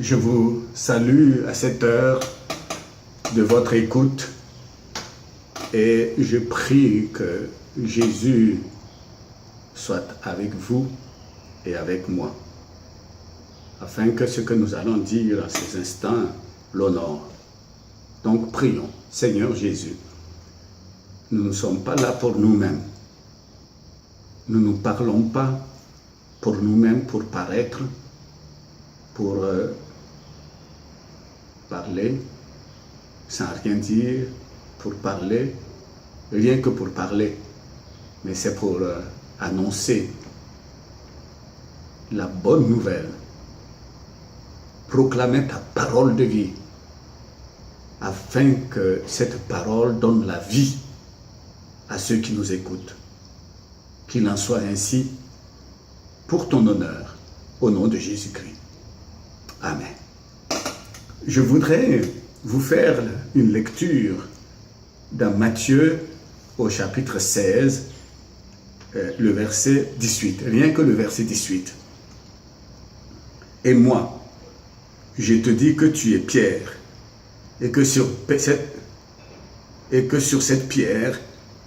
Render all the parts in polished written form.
Je vous salue à cette heure de votre écoute et je prie que Jésus soit avec vous et avec moi, afin que ce que nous allons dire à ces instants l'honore. Donc prions. Seigneur Jésus, nous ne sommes pas là pour nous-mêmes. Nous ne parlons pas pour nous-mêmes, pour paraître, pour parler, sans rien dire, pour parler, rien que pour parler. Mais c'est pour annoncer la bonne nouvelle, proclamer ta parole de vie, afin que cette parole donne la vie à ceux qui nous écoutent. Qu'il en soit ainsi pour ton honneur, au nom de Jésus-Christ. Amen. Je voudrais vous faire une lecture dans Matthieu au chapitre 16, le verset 18, rien que le verset 18. Et moi, je te dis que tu es Pierre, et que sur cette pierre,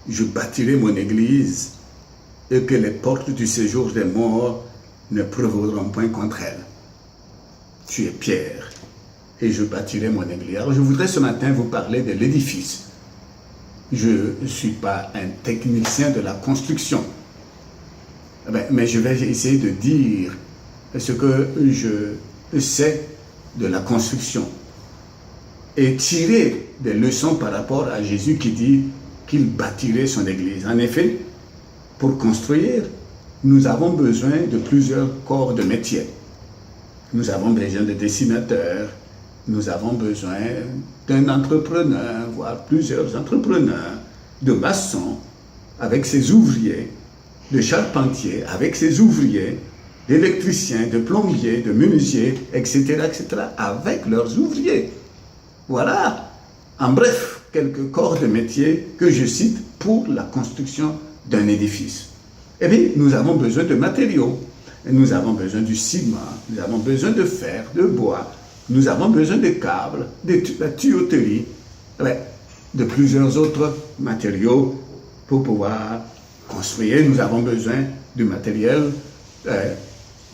je bâtirai mon église, et que les portes du séjour des morts ne prévaudront point contre elle. Tu es Pierre, et je bâtirai mon église. Alors je voudrais ce matin vous parler de l'édifice. Je ne suis pas un technicien de la construction, mais je vais essayer de dire ce que je sais de la construction et tirer des leçons par rapport à Jésus qui dit qu'il bâtirait son église. En effet, pour construire, nous avons besoin de plusieurs corps de métier. Nous avons besoin de dessinateurs, nous avons besoin d'un entrepreneur, voire plusieurs entrepreneurs, de maçons avec ses ouvriers, de charpentiers avec ses ouvriers, d'électriciens, de plombiers, de menuisiers, etc., avec leurs ouvriers. Voilà, en bref, quelques corps de métier que je cite pour la construction d'un édifice. Eh bien, nous avons besoin de matériaux. Nous avons besoin du ciment, nous avons besoin de fer, de bois, nous avons besoin de câbles, de la tuyauterie, de plusieurs autres matériaux pour pouvoir construire. Nous avons besoin du matériel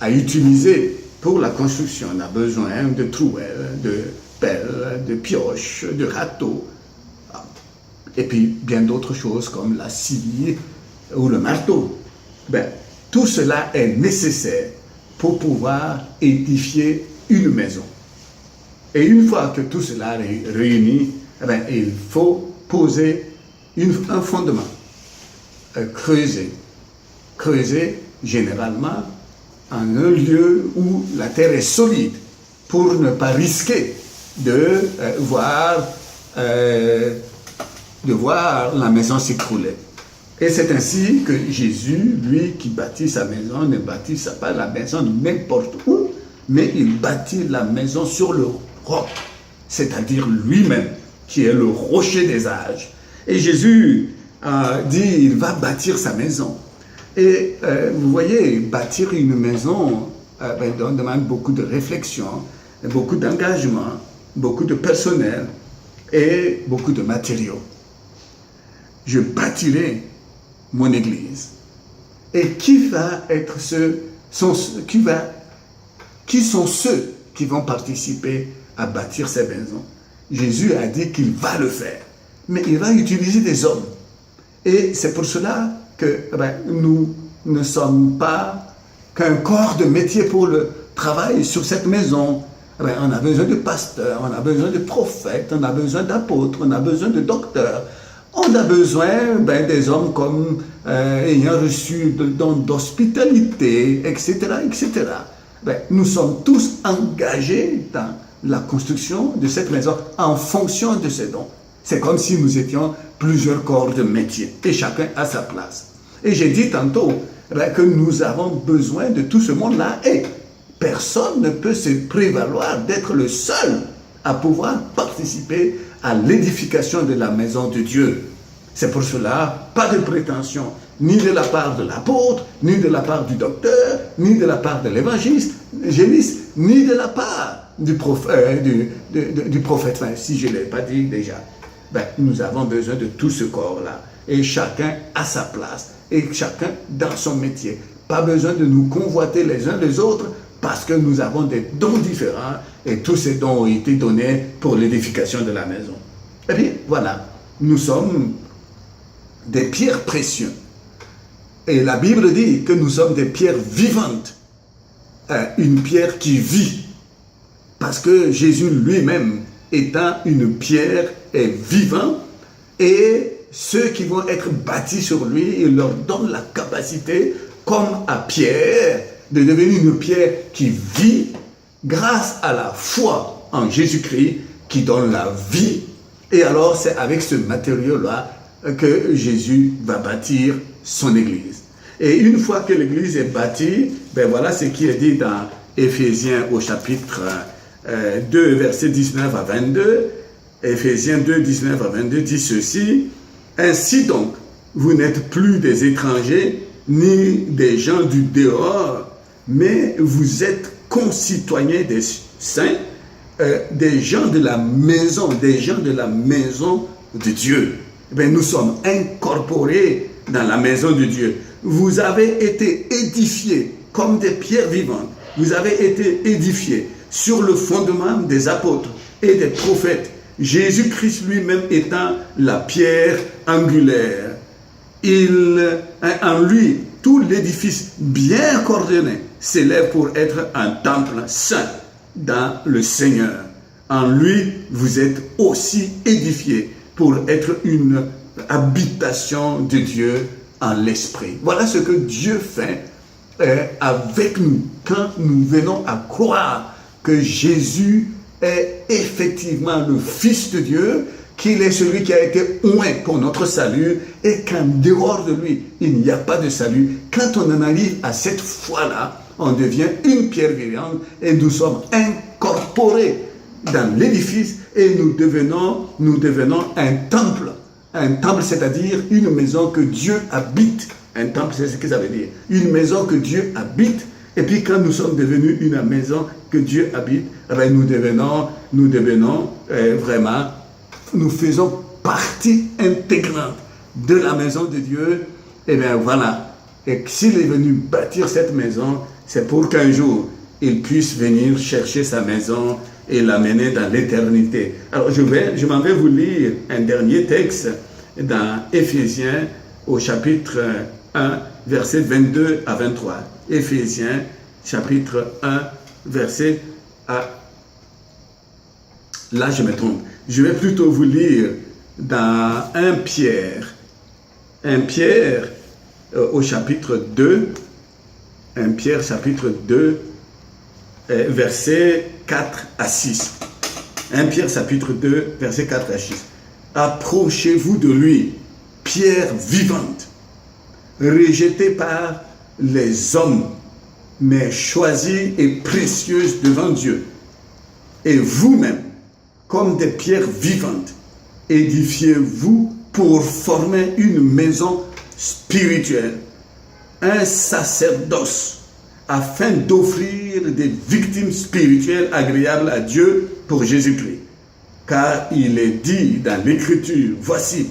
à utiliser pour la construction. On a besoin de trouelles, de pelles, de pioches, de râteaux, et puis bien d'autres choses comme la scie ou le marteau. Tout cela est nécessaire pour pouvoir édifier une maison. Et une fois que tout cela est réuni, il faut poser un fondement, creuser généralement en un lieu où la terre est solide pour ne pas risquer de voir la maison s'écrouler. Et c'est ainsi que Jésus, lui qui bâtit sa maison, ne bâtit pas la maison n'importe où, mais il bâtit la maison sur le roc, c'est-à-dire lui-même, qui est le rocher des âges. Et Jésus dit, il va bâtir sa maison. Et vous voyez, bâtir une maison demande beaucoup de réflexion, beaucoup d'engagement, beaucoup de personnel et beaucoup de matériaux. Je bâtirai mon église. Et qui sont ceux qui vont participer à bâtir ces maisons? Jésus a dit qu'il va le faire, mais il va utiliser des hommes. Et c'est pour cela que nous ne sommes pas qu'un corps de métier pour le travail sur cette maison. On a besoin de pasteurs, on a besoin de prophètes, on a besoin d'apôtres, on a besoin de docteurs. On a besoin des hommes comme ayant reçu de dons d'hospitalité, etc., etc. Nous sommes tous engagés dans la construction de cette maison en fonction de ces dons. C'est comme si nous étions plusieurs corps de métier et chacun à sa place. Et j'ai dit tantôt que nous avons besoin de tout ce monde-là et personne ne peut se prévaloir d'être le seul à pouvoir participer à l'édification de la maison de Dieu. C'est pour cela, pas de prétention, ni de la part de l'apôtre, ni de la part du docteur, ni de la part de l'évangéliste, ni de la part du prophète, enfin, si je ne l'ai pas dit déjà, ben, nous avons besoin de tout ce corps-là. Et chacun à sa place, et chacun dans son métier. Pas besoin de nous convoiter les uns les autres, parce que nous avons des dons différents, et tous ces dons ont été donnés pour l'édification de la maison. Et puis, voilà, nous sommes des pierres précieuses. Et la Bible dit que nous sommes des pierres vivantes. Une pierre qui vit. Parce que Jésus lui-même, étant une pierre, est vivant. Et ceux qui vont être bâtis sur lui, il leur donne la capacité, comme à Pierre, de devenir une pierre qui vit grâce à la foi en Jésus-Christ qui donne la vie. Et alors, c'est avec ce matériau-là que Jésus va bâtir son Église. Et une fois que l'Église est bâtie, ben voilà ce qui est dit dans Éphésiens au chapitre 2, versets 19 à 22. Éphésiens 2, 19 à 22 dit ceci. « Ainsi donc, vous n'êtes plus des étrangers, ni des gens du dehors, mais vous êtes concitoyens des saints, des gens de la maison, de Dieu. » Ben, nous sommes incorporés dans la maison de Dieu. Vous avez été édifiés comme des pierres vivantes. Vous avez été édifiés sur le fondement des apôtres et des prophètes. Jésus-Christ lui-même étant la pierre angulaire. En lui, tout l'édifice bien coordonné s'élève pour être un temple saint dans le Seigneur. En lui, vous êtes aussi édifiés pour être une habitation de Dieu en l'esprit. Voilà ce que Dieu fait avec nous quand nous venons à croire que Jésus est effectivement le Fils de Dieu, qu'il est celui qui a été oint pour notre salut et qu'en dehors de lui, il n'y a pas de salut. Quand on en arrive à cette foi-là, on devient une pierre vivante et nous sommes incorporés dans l'édifice et nous devenons un temple. Un temple, c'est-à-dire une maison que Dieu habite. Un temple, c'est ce que ça veut dire. Une maison que Dieu habite. Et puis quand nous sommes devenus une maison que Dieu habite, nous devenons vraiment, nous faisons partie intégrante de la maison de Dieu. Et bien voilà. Et s'il est venu bâtir cette maison, c'est pour qu'un jour, il puisse venir chercher sa maison et l'amener dans l'éternité. Alors je m'en vais vous lire un dernier texte dans Éphésiens au chapitre 1, versets 22 à 23. Éphésiens chapitre 1, verset à... Là je me trompe. Je vais plutôt vous lire dans 1 Pierre au chapitre 2, 1 Pierre chapitre 2, versets 4 à 6. 1 Pierre chapitre 2, versets 4 à 6. Approchez-vous de lui, pierre vivante, rejetée par les hommes, mais choisie et précieuse devant Dieu. Et vous-même, comme des pierres vivantes, édifiez-vous pour former une maison spirituelle, un sacerdoce, afin d'offrir des victimes spirituelles agréables à Dieu pour Jésus-Christ. Car il est dit dans l'Écriture, voici,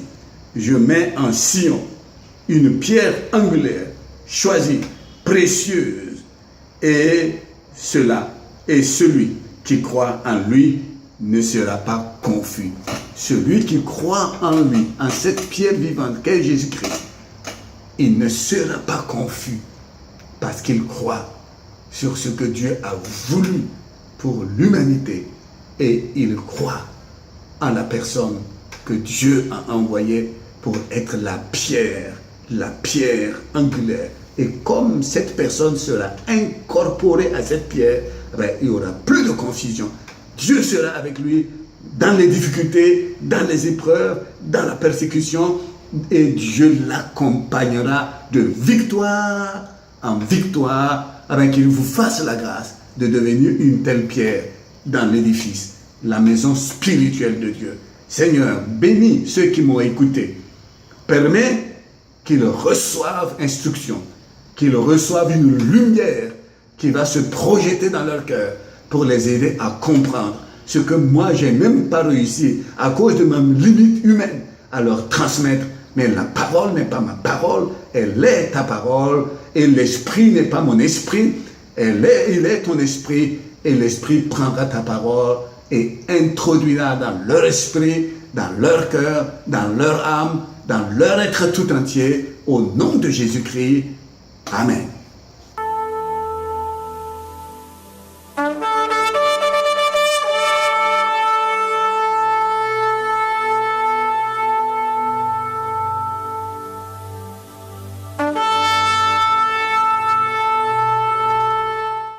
je mets en Sion une pierre angulaire, choisie, précieuse, et celui qui croit en lui ne sera pas confus. Celui qui croit en lui, en cette pierre vivante qu'est Jésus-Christ, il ne sera pas confus parce qu'il croit sur ce que Dieu a voulu pour l'humanité et il croit en la personne que Dieu a envoyée pour être la pierre angulaire. Et comme cette personne sera incorporée à cette pierre, il n'y aura plus de confusion. Dieu sera avec lui dans les difficultés, dans les épreuves, dans la persécution, et Dieu l'accompagnera de victoire en victoire, afin qu'il vous fasse la grâce de devenir une telle pierre dans l'édifice, la maison spirituelle de Dieu. Seigneur, bénis ceux qui m'ont écouté. Permets qu'ils reçoivent instruction, qu'ils reçoivent une lumière qui va se projeter dans leur cœur pour les aider à comprendre ce que moi, j'ai même pas réussi à cause de ma limite humaine à leur transmettre. Mais la parole n'est pas ma parole, elle est ta parole, et l'esprit n'est pas mon esprit, il est ton esprit, et l'esprit prendra ta parole et introduira dans leur esprit, dans leur cœur, dans leur âme, dans leur être tout entier, au nom de Jésus-Christ. Amen.